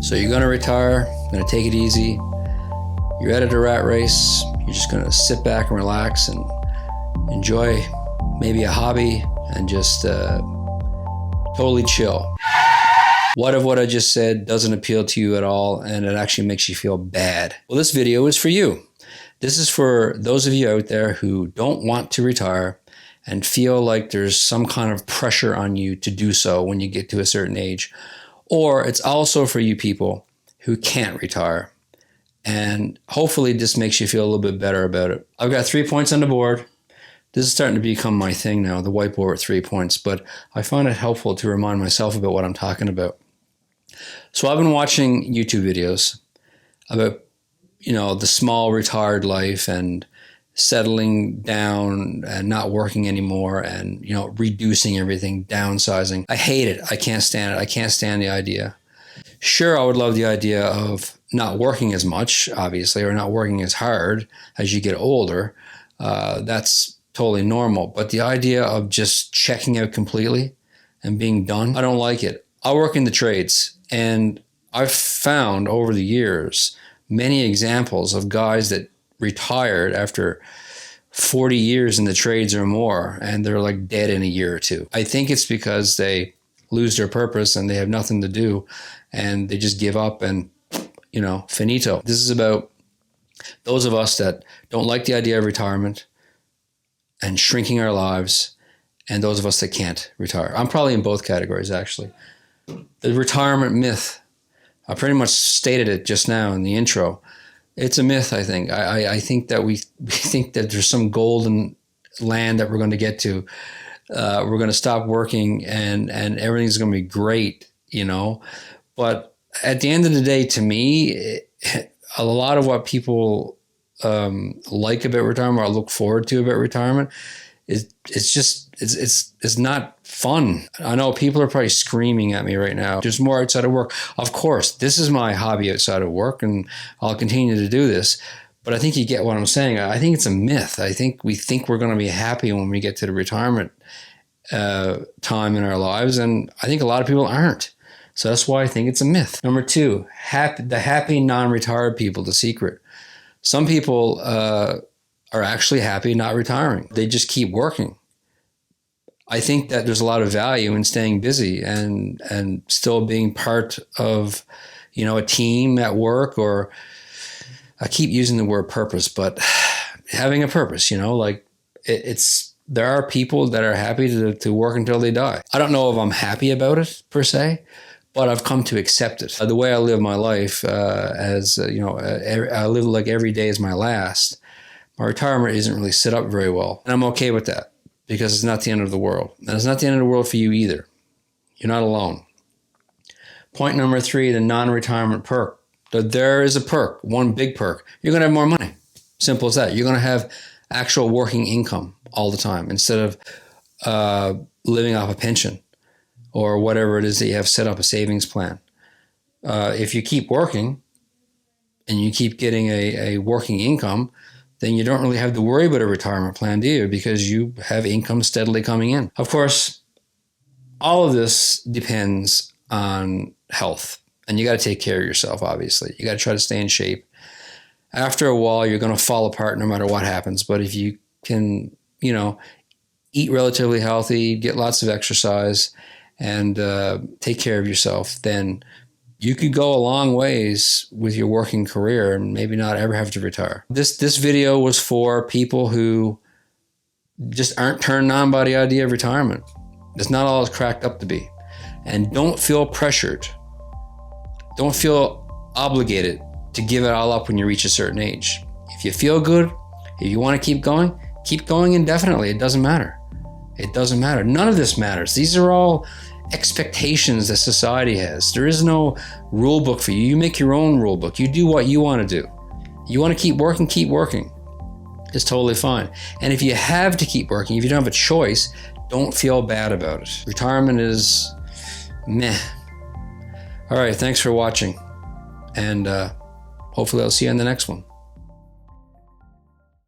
So you're gonna retire, gonna take it easy. You're out of the rat race. You're just gonna sit back and relax and enjoy maybe a hobby and just totally chill. What if what I just said doesn't appeal to you at all and it actually makes you feel bad? Well, this video is for you. This is for those of you out there who don't want to retire and feel like there's some kind of pressure on you to do so when you get to a certain age. Or it's also for you people who can't retire. And hopefully this makes you feel a little bit better about it. I've got 3 points on the board. This is starting to become my thing now, the whiteboard with 3 points, but I find it helpful to remind myself about what I'm talking about. So I've been watching YouTube videos about, the small retired life and settling down and not working anymore and, reducing everything, downsizing. I hate it. I can't stand it. I can't stand the idea. Sure, I would love the idea of not working as much, obviously, or not working as hard as you get older. That's totally normal. But the idea of just checking out completely and being done, I don't like it. I work in the trades, and I've found over the years many examples of guys that retired after 40 years in the trades or more, and they're like dead in a year or two. I think it's because they lose their purpose and they have nothing to do, and they just give up and, finito. This is about those of us that don't like the idea of retirement and shrinking our lives, and those of us that can't retire. I'm probably in both categories, actually. The retirement myth, I pretty much stated it just now in the intro. It's a myth, I think. I think that we think that there's some golden land that we're going to get to. We're going to stop working and everything's going to be great, But at the end of the day, to me, a lot of what people like about retirement, or look forward to about retirement, it's not fun. I know people are probably screaming at me right now. There's more outside of work. Of course, this is my hobby outside of work, and I'll continue to do this. But I think you get what I'm saying. I think it's a myth. I think we think we're going to be happy when we get to the retirement time in our lives, and I think a lot of people aren't. So that's why I think it's a myth. Number 2, the happy non-retired people, the secret. Some people are actually happy not retiring. They just keep working. I think that there's a lot of value in staying busy and still being part of, a team at work, or I keep using the word purpose, but having a purpose, there are people that are happy to work until they die. I don't know if I'm happy about it per se, but I've come to accept it. The way I live my life, I live like every day is my last. My retirement isn't really set up very well. And I'm okay with that because it's not the end of the world. And it's not the end of the world for you either. You're not alone. Point number 3, the non-retirement perk. There is a perk, one big perk. You're going to have more money. Simple as that. You're going to have actual working income all the time instead of living off a pension or whatever it is that you have set up, a savings plan. If you keep working and you keep getting a working income, then you don't really have to worry about a retirement plan, do you? Because you have income steadily coming in. Of course, all of this depends on health. And you got to take care of yourself, obviously. You got to try to stay in shape. After a while, you're going to fall apart no matter what happens. But if you can, eat relatively healthy, get lots of exercise, and take care of yourself, then you could go a long ways with your working career and maybe not ever have to retire. This video was for people who just aren't turned on by the idea of retirement. It's not all it's cracked up to be. And don't feel pressured. Don't feel obligated to give it all up when you reach a certain age. If you feel good, if you want to keep going indefinitely. It doesn't matter. It doesn't matter. None of this matters. These are all expectations that society has. There is no rule book for you. You make your own rule book. You do what you want to do. You want to keep working, keep working. It's totally fine. And if you have to keep working, if you don't have a choice, don't feel bad about it. Retirement is meh. All right, thanks for watching. And hopefully I'll see you in the next one.